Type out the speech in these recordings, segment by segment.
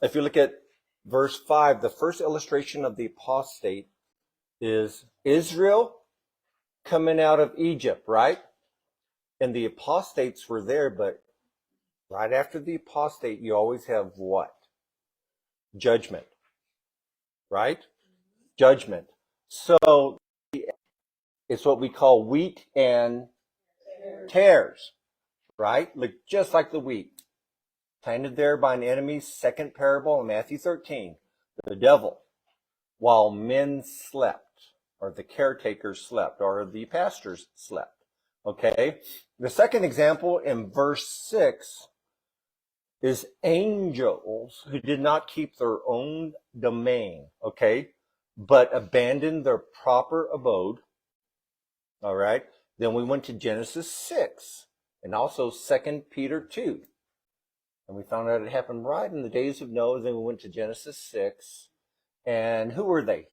If you look at verse 5, the first illustration of the apostate is Israel coming out of Egypt, right? And the apostates were there, but right after the apostate, you always have what? Judgment, right? Judgment. So it's what we call wheat and tares, right? Just like the wheat. Planted there by an enemy, second parable in Matthew 13. The devil, while men slept, or the caretakers slept, or the pastors slept. Okay? The second example in verse 6 is angels who did not keep their own domain, okay, but abandoned their proper abode. All right? Then we went to Genesis 6 and also 2 Peter 2. And we found out it happened right in the days of Noah. Then we went to Genesis 6. And who were they?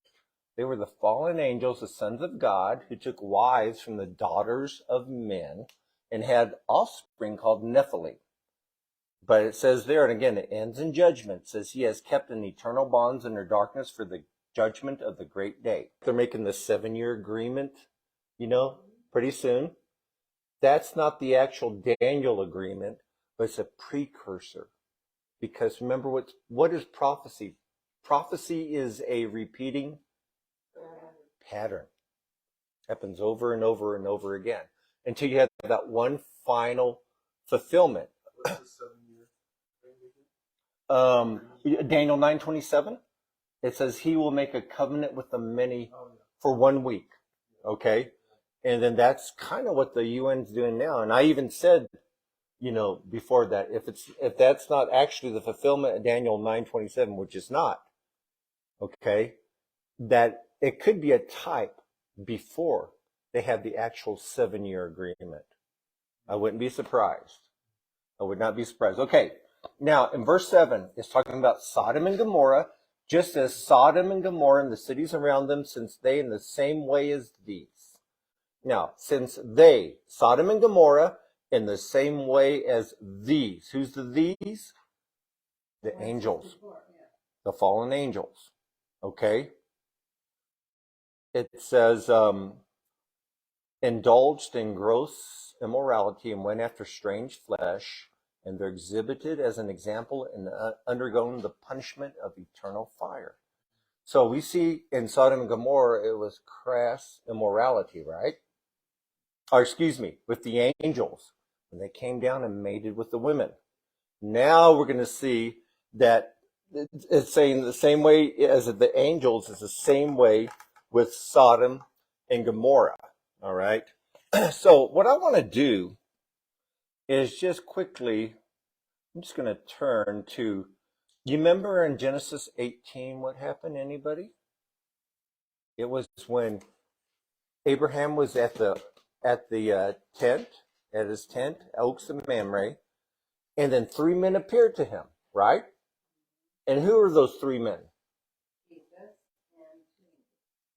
They were the fallen angels, the sons of God, who took wives from the daughters of men and had offspring called Nephilim. But it says there, and again, it ends in judgment. It says he has kept in eternal bonds under darkness for the judgment of the great day. They're making the 7-year agreement, pretty soon. That's not the actual Daniel agreement, but it's a precursor. Because remember, what is prophecy? Prophecy is a repeating pattern. Happens over and over and over again until you have that one final fulfillment. Daniel 9:27, it says he will make a covenant with the many for 1 week. Okay? And then that's kind of what the UN's doing now. And I even said, before that, if that's not actually the fulfillment of Daniel 9:27, which is not, okay, that it could be a type before they have the actual 7-year agreement. I wouldn't be surprised. I would not be surprised. Okay, now in verse 7, it's talking about Sodom and Gomorrah, just as Sodom and Gomorrah and the cities around them, since they in the same way as these. Now, since they, Sodom and Gomorrah, in the same way as these. Who's the these? The angels. The fallen angels. Okay? It says, indulged in gross immorality and went after strange flesh, and they're exhibited as an example and undergoing the punishment of eternal fire. So we see in Sodom and Gomorrah, it was crass immorality, right? Or excuse me, with the angels, when they came down and mated with the women. Now we're going to see that it's saying the same way as the angels is the same way with Sodom and Gomorrah. All right. So what I want to do is just quickly, I'm just going to turn to, you remember in Genesis 18 what happened? Anybody? It was when Abraham was at his tent, Oaks of Mamre, and then 3 men appeared to him, right? And who are those 3 men?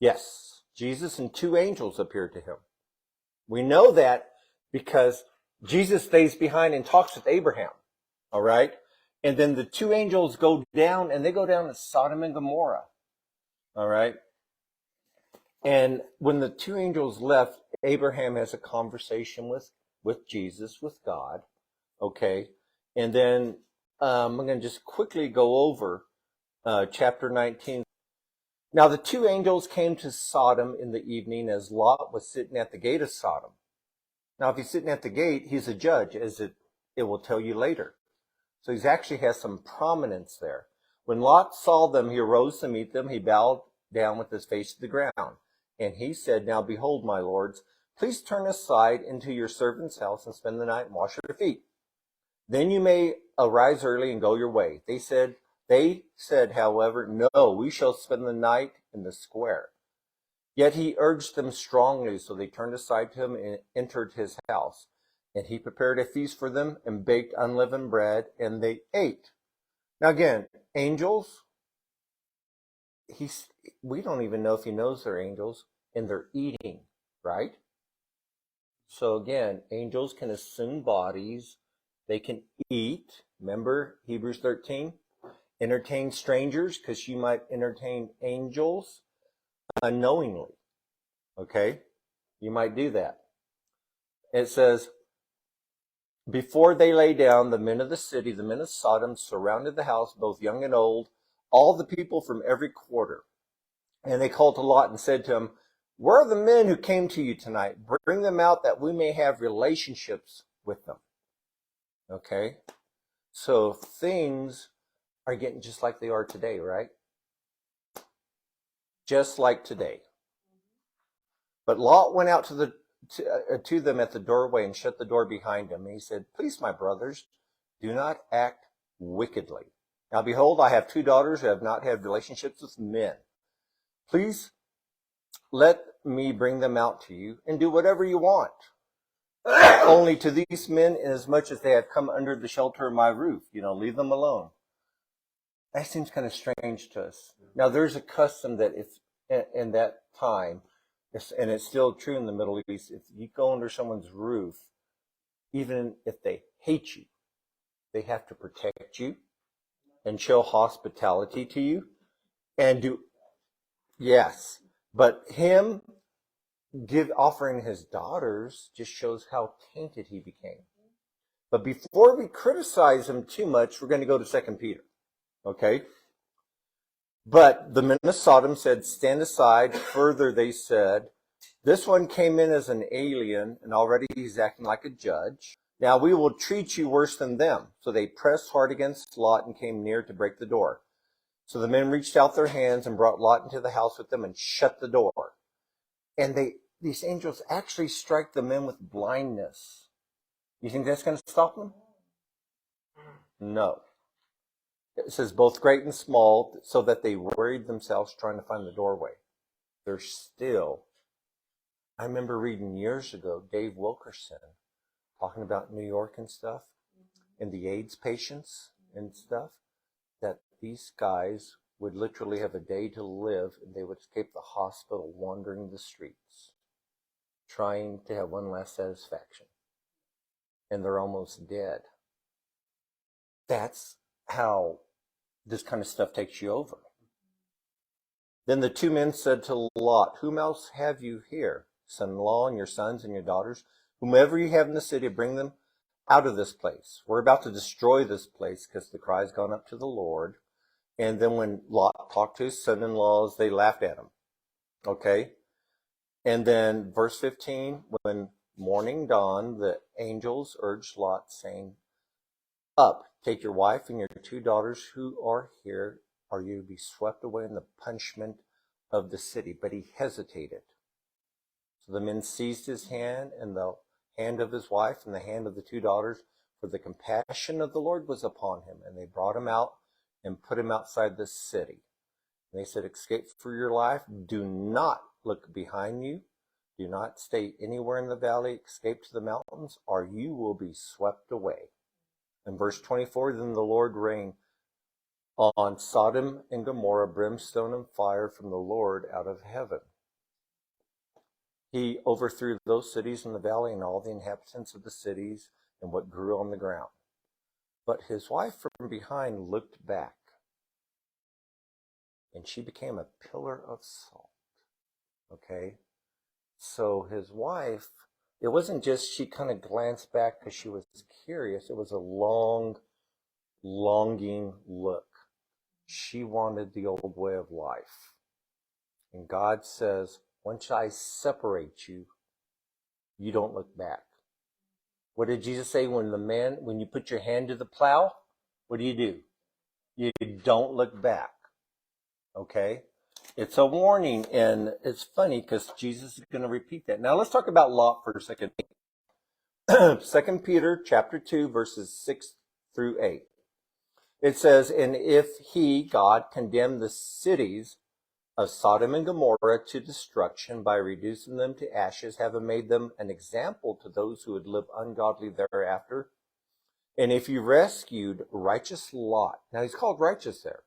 Yes, Jesus and 2 angels appeared to him. We know that because Jesus stays behind and talks with Abraham, all right? And then the 2 angels go down, and they go down to Sodom and Gomorrah, all right? And when the 2 angels left, Abraham has a conversation with Jesus, with God, okay? And then I'm going to just quickly go over chapter 19. Now the 2 angels came to Sodom in the evening as Lot was sitting at the gate of Sodom. Now if he's sitting at the gate, he's a judge, as it will tell you later. So he actually has some prominence there. When Lot saw them, he arose to meet them. He bowed down with his face to the ground. And he said, now behold, my lords, please turn aside into your servant's house and spend the night and wash your feet. Then you may arise early and go your way. They said, however, no, we shall spend the night in the square. Yet he urged them strongly, so they turned aside to him and entered his house. And he prepared a feast for them and baked unleavened bread, and they ate. Now again, angels, we don't even know if he knows they're angels, and they're eating, right? So again, angels can assume bodies. They can eat. Remember Hebrews 13? entertain strangers, because you might entertain angels unknowingly. Okay? You might do that. It says, before they lay down, the men of the city, the men of Sodom, surrounded the house, both young and old, all the people from every quarter. And they called to Lot and said to him, where are the men who came to you tonight? Bring them out that we may have relationships with them. Okay? So things are getting just like they are today, right? Just like today. But Lot went out to them at the doorway and shut the door behind him. And he said, please, my brothers, do not act wickedly. Now behold, I have 2 daughters who have not had relationships with men. Please let me bring them out to you and do whatever you want. Only to these men, inasmuch as they have come under the shelter of my roof, leave them alone. That seems kind of strange to us. Now there's a custom that if in that time, and it's still true in the Middle East, if you go under someone's roof, even if they hate you, they have to protect you and show hospitality to you and do, yes. But him offering his daughters just shows how tainted he became. But before we criticize him too much, we're going to go to 2 Peter. Okay? But the men of Sodom said, stand aside. Further, they said, this one came in as an alien, and already he's acting like a judge. Now we will treat you worse than them. So they pressed hard against Lot and came near to break the door. So the men reached out their hands and brought Lot into the house with them and shut the door. And these angels actually strike the men with blindness. You think that's going to stop them? No. It says both great and small, so that they worried themselves trying to find the doorway. They're still. I remember reading years ago, Dave Wilkerson, talking about New York and stuff, and the AIDS patients and stuff, that these guys would literally have a day to live, and they would escape the hospital wandering the streets, trying to have one last satisfaction. And they're almost dead. That's how this kind of stuff takes you over. Then the 2 men said to Lot, whom else have you here? Son-in-law and your sons and your daughters, whomever you have in the city, bring them out of this place. We're about to destroy this place because the cry's gone up to the Lord. And then when Lot talked to his son-in-laws, they laughed at him. Okay? And then verse 15, when morning dawned, the angels urged Lot, saying, up, take your wife and your 2 daughters who are here, or you be swept away in the punishment of the city. But he hesitated. So the men seized his hand and the hand of his wife and the hand of the 2 daughters, for the compassion of the Lord was upon him. And they brought him out and put him outside the city. And they said, escape for your life. Do not look behind you. Do not stay anywhere in the valley. Escape to the mountains, or you will be swept away. In verse 24, then the Lord rained on Sodom and Gomorrah brimstone and fire from the Lord out of heaven. He overthrew those cities in the valley and all the inhabitants of the cities and what grew on the ground. But his wife from behind looked back, and she became a pillar of salt. Okay? So his wife, it wasn't just she kind of glanced back because she was curious. It was a longing look. She wanted the old way of life. And God says, once I separate you, you don't look back. What did Jesus say when you put your hand to the plow? What do? You don't look back. Okay? It's a warning, and it's funny because Jesus is going to repeat that. Now let's talk about Lot for a second. 2 Peter chapter 2, verses 6 through 8. It says, and if he, God, condemned the cities of Sodom and Gomorrah to destruction by reducing them to ashes, having made them an example to those who would live ungodly thereafter. And if you rescued righteous Lot, now he's called righteous there.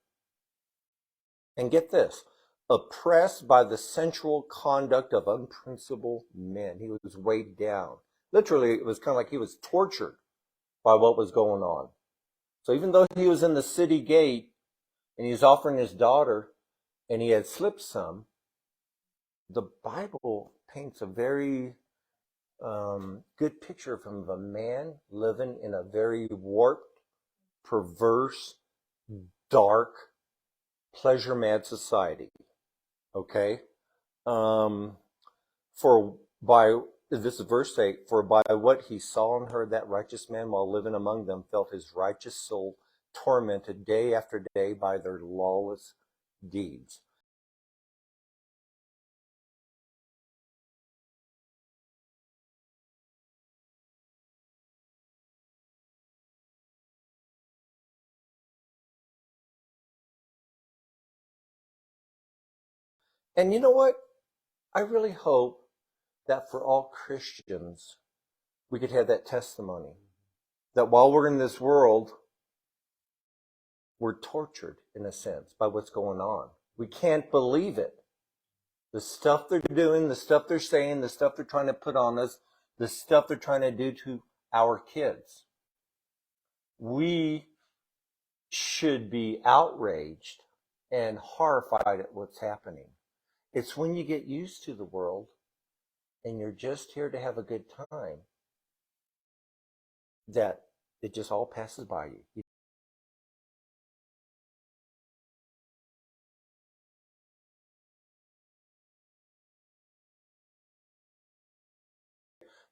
And get this, oppressed by the sensual conduct of unprincipled men. He was weighed down. Literally, it was kind of like he was tortured by what was going on. So even though he was in the city gate, and he's offering his daughter, and he had slipped some, the Bible paints a very good picture of him, of a man living in a very warped, perverse, dark, pleasure-mad society. Okay? This is verse 8, for by what he saw and heard, that righteous man while living among them felt his righteous soul tormented day after day by their lawless deeds. And you know what? I really hope that for all Christians, we could have that testimony. That while we're in this world, we're tortured, in a sense, by what's going on. We can't believe it. The stuff they're doing, the stuff they're saying, the stuff they're trying to put on us, the stuff they're trying to do to our kids. We should be outraged and horrified at what's happening. It's when you get used to the world and you're just here to have a good time that it just all passes by you.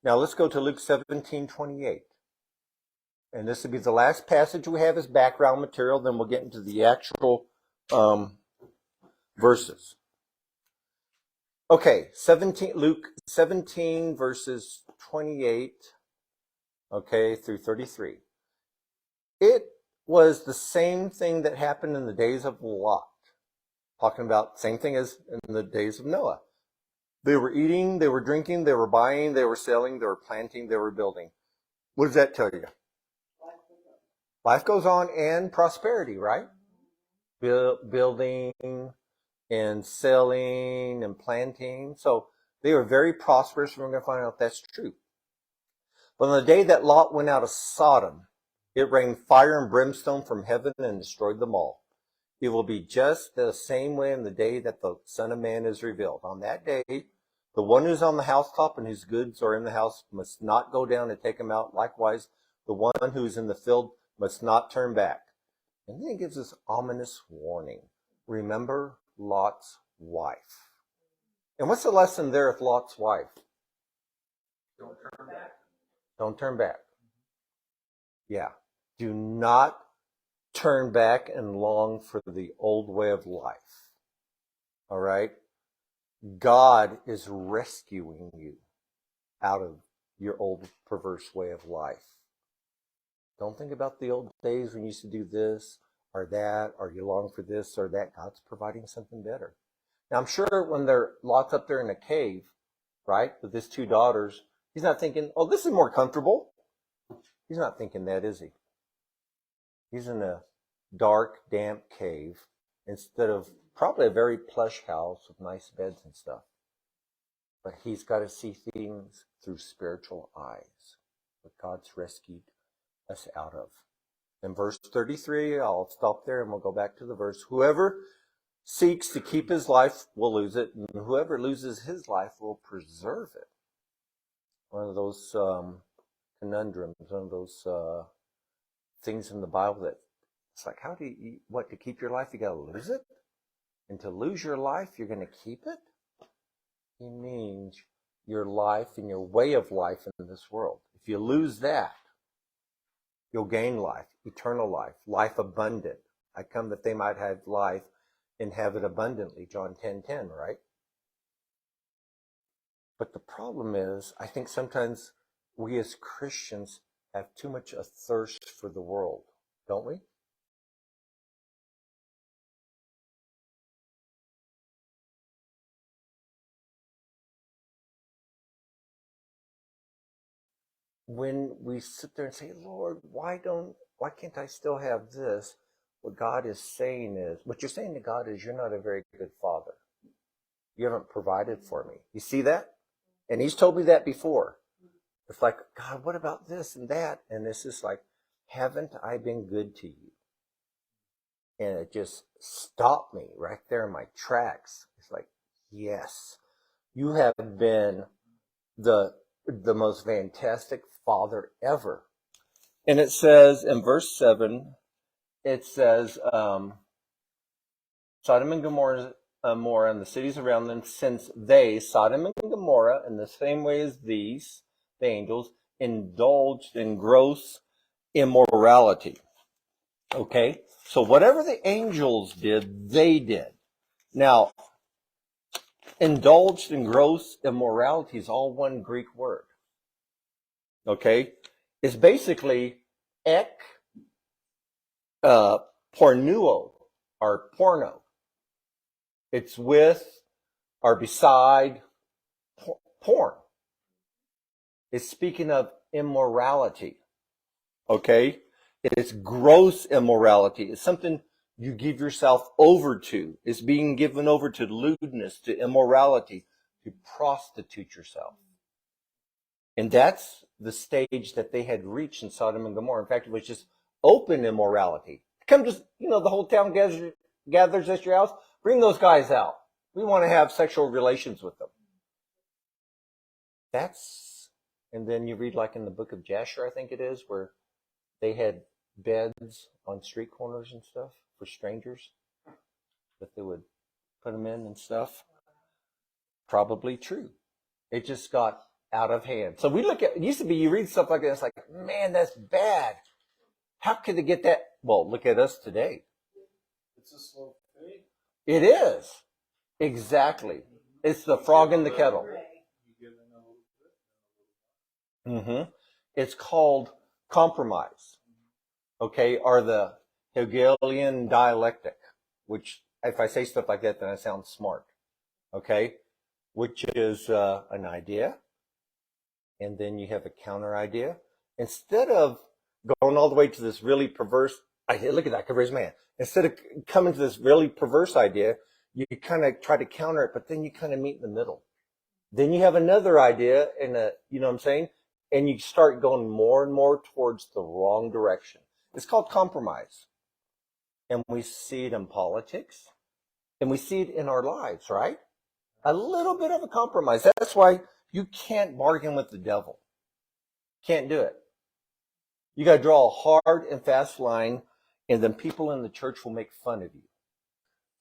Now let's go to Luke 17:28. And this will be the last passage we have as background material, then we'll get into the actual verses. Okay, Luke 17 verses 28, okay, through 33. It was the same thing that happened in the days of Lot. Talking about same thing as in the days of Noah. They were eating, they were drinking, they were buying, they were selling, they were planting, they were building. What does that tell you? Life goes on and prosperity, right? Building and selling and planting. So they were very prosperous, and we're going to find out if that's true. But on the day that Lot went out of Sodom, it rained fire and brimstone from heaven and destroyed them all. It will be just the same way in the day that the Son of Man is revealed. On that day, the one who's on the housetop and whose goods are in the house must not go down and take them out. Likewise, the one who's in the field must not turn back. And then he gives this ominous warning. Remember Lot's wife. And what's the lesson there with Lot's wife? Don't turn back. Don't turn back. Yeah. Do not turn back and long for the old way of life. All right? God is rescuing you out of your old perverse way of life. Don't think about the old days when you used to do this or that, or you long for this or that. God's providing something better. Now, I'm sure when they're locked up there in a cave, right, with his two daughters, he's not thinking, oh, this is more comfortable. He's not thinking that, is he? He's in a dark, damp cave instead of probably a very plush house with nice beds and stuff. But he's got to see things through spiritual eyes, what God's rescued us out of. In verse 33, I'll stop there and we'll go back to the verse. Whoever seeks to keep his life will lose it, and whoever loses his life will preserve it. One of those conundrums, one of those things in the Bible that it's like, how do you, what, to keep your life, you got to lose it? And to lose your life, you're going to keep it? He means your life and your way of life in this world. If you lose that, you'll gain life, eternal life, life abundant. I come that they might have life and have it abundantly, John 10:10, right? But the problem is, I think sometimes we as Christians have too much a thirst for the world, don't we? When we sit there and say, Lord, why can't I still have this? What God is saying is, what you're saying to God is, you're not a very good father. You haven't provided for me. You see that? And he's told me that before. It's like, God, what about this and that? And this is like, haven't I been good to you? And it just stopped me right there in my tracks. It's like, yes, you have been the most fantastic father ever. And it says in verse 7, it says, Sodom and Gomorrah and the cities around them, since they, Sodom and Gomorrah, in the same way as these, the angels, indulged in gross immorality. Okay? So whatever the angels did, they did. Now, indulged in gross immorality is all one Greek word. Okay? It's basically ek pornuo, or porno. It's with or beside porn. It's speaking of immorality. Okay? It's gross immorality. It's something you give yourself over to. It's being given over to lewdness, to immorality, to prostitute yourself. And that's the stage that they had reached in Sodom and Gomorrah. In fact, it was just open immorality. Come just, the whole town gathers at your house. Bring those guys out. We want to have sexual relations with them. And then you read like in the book of Jasher, I think it is, where they had beds on street corners and stuff for strangers that they would put them in and stuff. Probably true. It just got out of hand. So it used to be, you read stuff like that, it's like, man, that's bad. How could they get that? Well, look at us today. It's a slow fade. It is. Exactly. It's the frog in the kettle. It's called compromise. Okay, or the Hegelian dialectic, which if I say stuff like that, then I sound smart. Okay, which is an idea, and then you have a counter idea. Instead of going all the way to this really perverse idea, look at that converse man. Instead of coming to this really perverse idea, you kind of try to counter it, but then you kind of meet in the middle. Then you have another idea, and you know what I'm saying? And you start going more and more towards the wrong direction. It's called compromise. And we see it in politics, and we see it in our lives, right? A little bit of a compromise. That's why you can't bargain with the devil. Can't do it. You got to draw a hard and fast line, and then people in the church will make fun of you.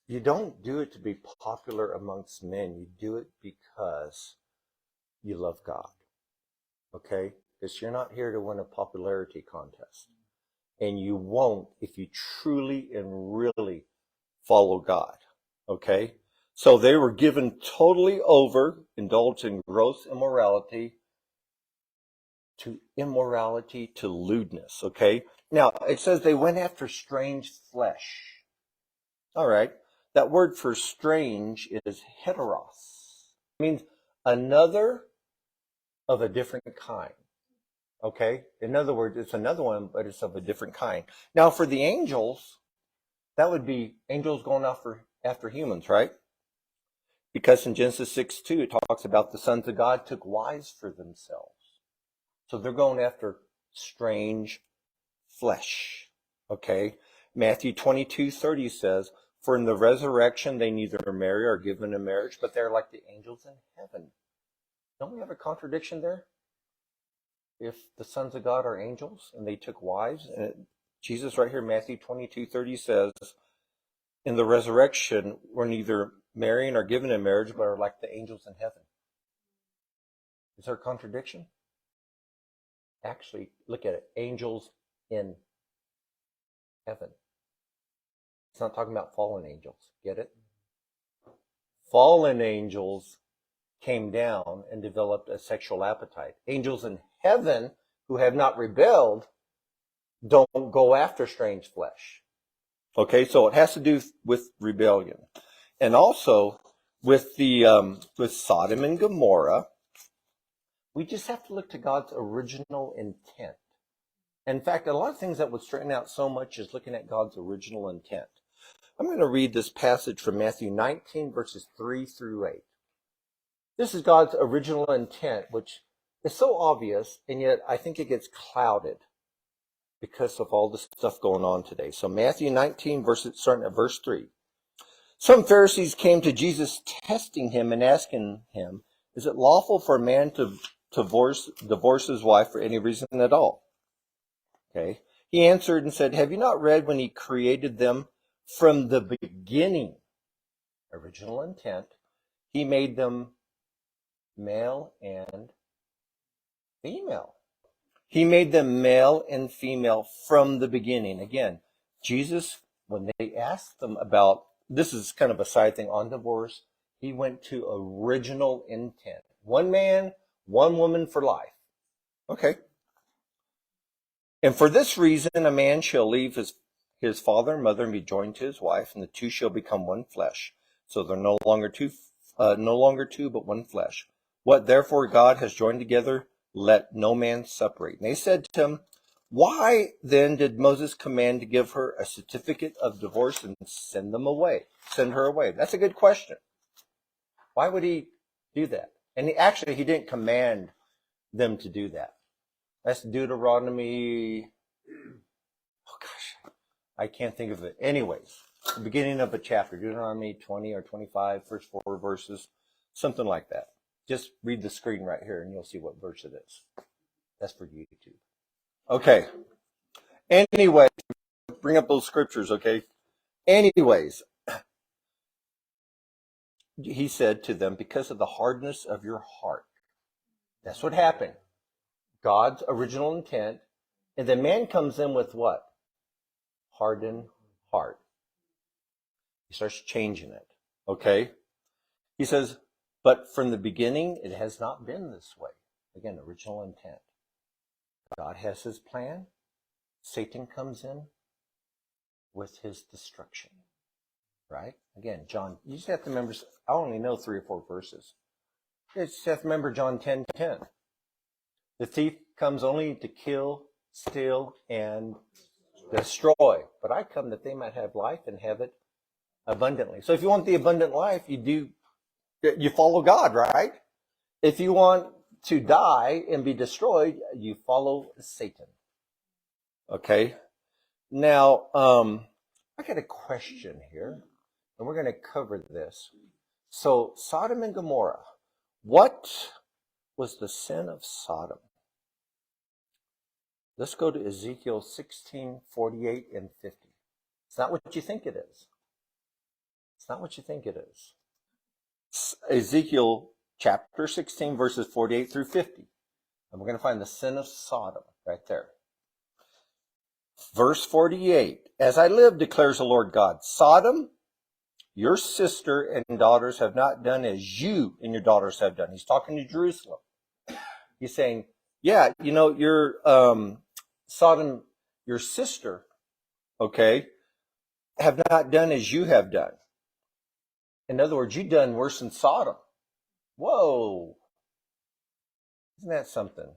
You don't do it to be popular amongst men. You do it because you love God. Okay? Because you're not here to win a popularity contest. And you won't if you truly and really follow God. Okay? So they were given totally over, indulged in gross immorality, to lewdness. Okay? Now, it says they went after strange flesh. All right. That word for strange is heteros. It means another of a different kind. Okay? In other words, it's another one, but it's of a different kind. Now, for the angels, that would be angels going after humans, right? Because in Genesis 6:2, it talks about the sons of God took wives for themselves. So they're going after strange flesh. Okay? Matthew 22:30 says, for in the resurrection they neither marry or are given in marriage, but they're like the angels in heaven. Don't we have a contradiction there? If the sons of God are angels and they took wives, and Jesus right here, Matthew 22:30 says, in the resurrection we're neither marrying or given in marriage, but are like the angels in heaven. Is there a contradiction? Actually, look at it. Angels in heaven. It's not talking about fallen angels. Get it? Fallen angels came down and developed a sexual appetite. Angels in heaven who have not rebelled don't go after strange flesh. Okay, so it has to do with rebellion. And also with with Sodom and Gomorrah, we just have to look to God's original intent. In fact, a lot of things that would straighten out so much is looking at God's original intent. I'm going to read this passage from Matthew 19, verses 3 through 8. This is God's original intent, which is so obvious, and yet I think it gets clouded because of all the stuff going on today. So Matthew 19, starting at verse 3. Some Pharisees came to Jesus testing him and asking him, is it lawful for a man to divorce his wife for any reason at all? Okay. He answered and said, have you not read when he created them from the beginning, original intent, he made them male and female. He made them male and female from the beginning. Again, Jesus, when they asked them about, this is kind of a side thing on divorce, he went to original intent. One man, one woman for life. Okay. And for this reason, a man shall leave his father and mother and be joined to his wife, and the two shall become one flesh. So they're no longer two, but one flesh. What therefore God has joined together, let no man separate. And they said to him, why then did Moses command to give her a certificate of divorce and send her away? That's a good question. Why would he do that? And he didn't command them to do that. That's Deuteronomy. Oh gosh, I can't think of it. Anyways, the beginning of a chapter, Deuteronomy 20 or 25, first 4 verses, something like that. Just read the screen right here and you'll see what verse it is. That's for YouTube. Okay. Anyway, bring up those scriptures, okay? Anyways, he said to them, because of the hardness of your heart. That's what happened. God's original intent. And then man comes in with what? Hardened heart. He starts changing it. Okay? He says, but from the beginning, it has not been this way. Again, original intent. God has his plan. Satan comes in with his destruction. Right? Again, John, you just have to remember, I only know 3 or 4 verses. You just have to remember John 10:10. The thief comes only to kill, steal, and destroy. But I come that they might have life and have it abundantly. So if you want the abundant life, you follow God, right? If you want to die and be destroyed, you follow Satan. Okay? Now, I got a question here, and we're going to cover this. So, Sodom and Gomorrah. What was the sin of Sodom? Let's go to Ezekiel 16, 48 and 50. It's not what you think it is. It's not what you think it is. Ezekiel chapter 16, verses 48 through 50. And we're going to find the sin of Sodom right there. Verse 48. As I live, declares the Lord God, Sodom, your sister and daughters have not done as you and your daughters have done. He's talking to Jerusalem. He's saying, yeah, your Sodom, your sister, okay, have not done as you have done. In other words, you've done worse than Sodom. Whoa. Isn't that something?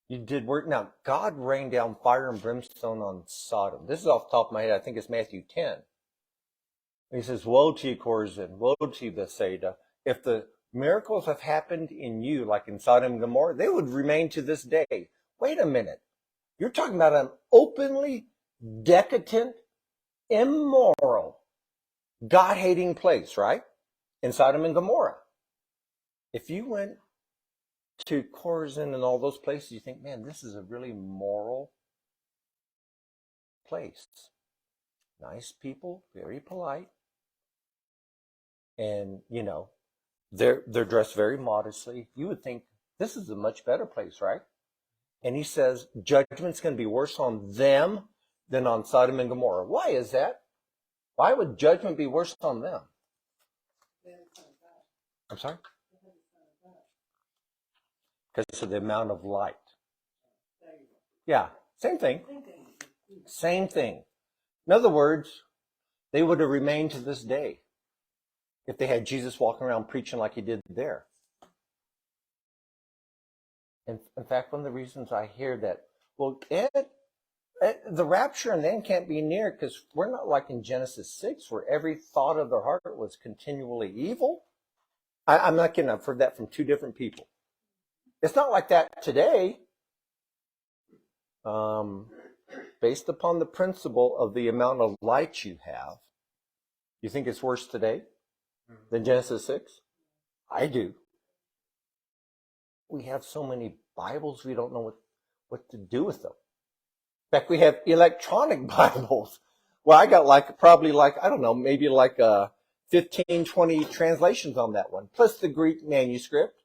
You did work. Now, God rained down fire and brimstone on Sodom. This is off the top of my head. I think it's Matthew 10. He says, woe to you, Chorazin. Woe to you, Bethsaida. If the miracles have happened in you, like in Sodom and Gomorrah, they would remain to this day. Wait a minute. You're talking about an openly decadent, immoral, God-hating place, right? In Sodom and Gomorrah. If you went to Chorazin and all those places, you think, man, this is a really moral place. Nice people, very polite. And, they're dressed very modestly. You would think this is a much better place, right? And he says judgment's going to be worse on them than on Sodom and Gomorrah. Why is that? Why would judgment be worse on them? I'm sorry? Because of the amount of light. Yeah, same thing. Same thing. In other words, they would have remained to this day if they had Jesus walking around preaching like he did there. And in fact, one of the reasons I hear that, well, the rapture and then can't be near because we're not like in Genesis 6 where every thought of their heart was continually evil. I'm not kidding. I've heard that from 2 different people. It's not like that today. based upon the principle of the amount of light you have, you think it's worse today than Genesis 6? I do. We have so many Bibles, we don't know what to do with them. In fact, we have electronic Bibles. Well, I got probably I don't know, maybe 15, 20 translations on that one, plus the Greek manuscript,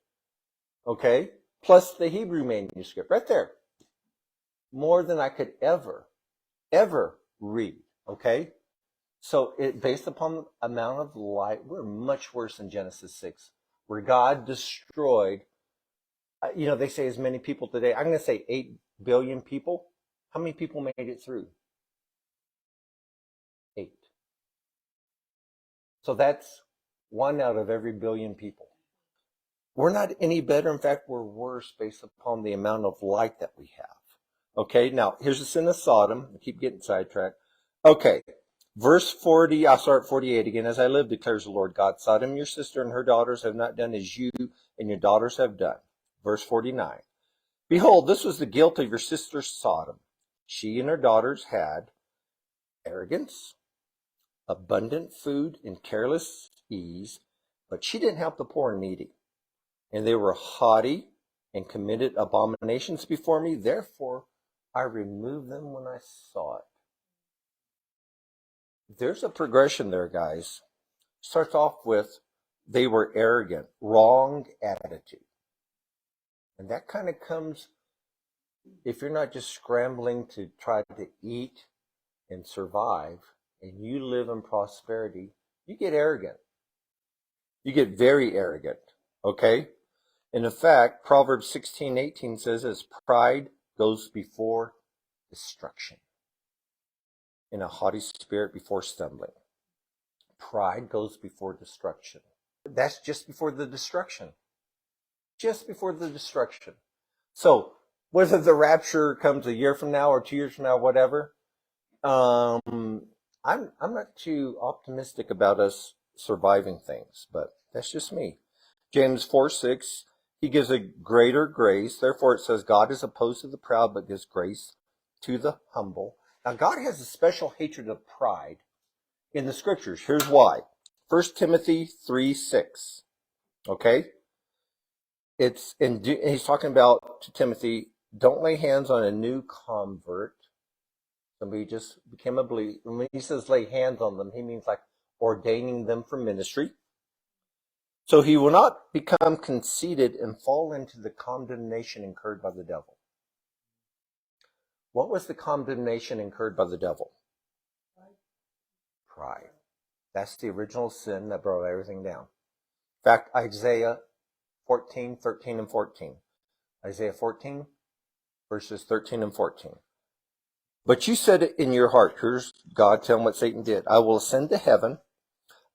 okay, plus the Hebrew manuscript, right there. More than I could ever read, okay? So based upon the amount of light, we're much worse than Genesis 6, where God destroyed, they say as many people today. I'm going to say 8 billion people. How many people made it through? 8. So that's 1 out of every billion people. We're not any better. In fact, we're worse based upon the amount of light that we have. Okay, now here's the sin of Sodom. I keep getting sidetracked. Okay, verse 40, I'll start 48 again. As I live, declares the Lord God, Sodom, your sister, and her daughters have not done as you and your daughters have done. Verse 49, behold, this was the guilt of your sister Sodom. She and her daughters had arrogance, abundant food, and careless ease, but she didn't help the poor and needy. And they were haughty and committed abominations before me. Therefore, I removed them when I saw it. There's a progression there, guys. Starts off with they were arrogant, wrong attitude. And that kind of comes if you're not just scrambling to try to eat and survive, and you live in prosperity, you get arrogant. You get very arrogant, okay? And in fact, Proverbs 16:18 says this, pride goes before destruction, and a haughty spirit before stumbling. Pride goes before destruction. That's just before the destruction. Just before the destruction. So, whether the rapture comes a year from now or 2 years from now, whatever, I'm not too optimistic about us surviving things, but that's just me. James 4:6, he gives a greater grace. Therefore, it says, God is opposed to the proud, but gives grace to the humble. Now, God has a special hatred of pride in the scriptures. Here's why. 1 Timothy 3:6. Okay? He's talking about to Timothy, don't lay hands on a new convert. Somebody just became a believer. When he says lay hands on them, he means like ordaining them for ministry. So he will not become conceited and fall into the condemnation incurred by the devil. What was the condemnation incurred by the devil? Pride. That's the original sin that brought everything down. In fact, Isaiah 14:13 and 14. Isaiah 14, verses 13 and 14. But you said it in your heart. Here's God telling what Satan did. I will ascend to heaven.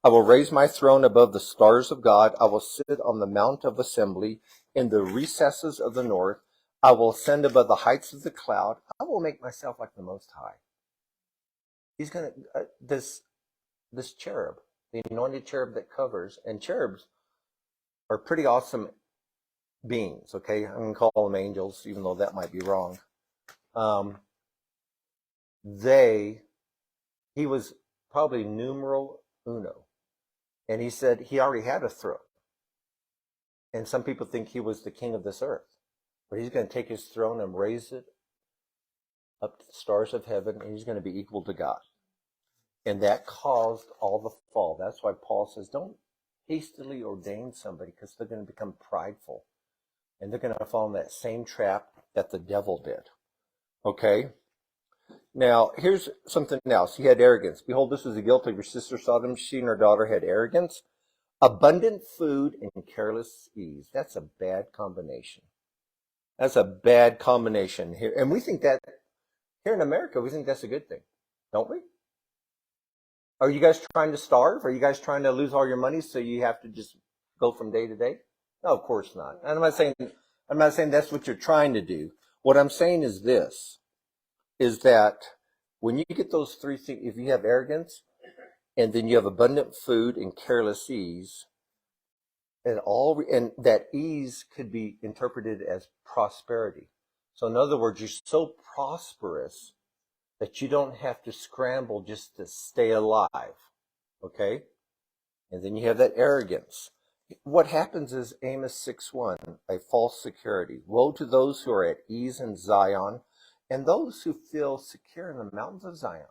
I will raise my throne above the stars of God. I will sit on the mount of assembly in the recesses of the north. I will ascend above the heights of the cloud. I will make myself like the Most High. He's going to, this cherub, the anointed cherub that covers, and cherubs are pretty awesome beings, okay? I'm going to call them angels, even though that might be wrong. He was probably numero uno. And he said he already had a throne. And some people think he was the king of this earth. But he's going to take his throne and raise it up to the stars of heaven, and he's going to be equal to God. And that caused all the fall. That's why Paul says, don't hastily ordain somebody, because they're going to become prideful. And they're going to fall in that same trap that the devil did. Okay? Now, here's something else. He had arrogance. Behold, this was the guilt of your sister Sodom. She and her daughter had arrogance, abundant food, and careless ease. That's a bad combination. That's a bad combination here. And we think that, here in America, we think that's a good thing. Don't we? Are you guys trying to starve? Are you guys trying to lose all your money so you have to just go from day to day? No, of course not. And I'm not saying that's what you're trying to do. What I'm saying is this, is that when you get those three things, if you have arrogance, and then you have abundant food and careless ease, and that ease could be interpreted as prosperity. So in other words, you're so prosperous that you don't have to scramble just to stay alive. Okay? And then you have that arrogance. What happens is Amos 6:1, a false security. Woe to those who are at ease in Zion and those who feel secure in the mountains of Zion.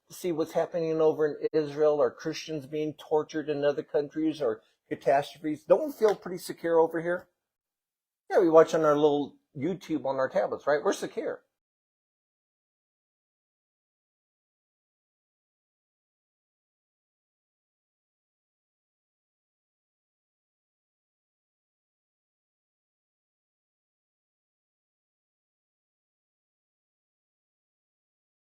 See what's happening over in Israel, or Christians being tortured in other countries, or catastrophes. Don't we feel pretty secure over here? Yeah, we watch on our little YouTube on our tablets, right? We're secure.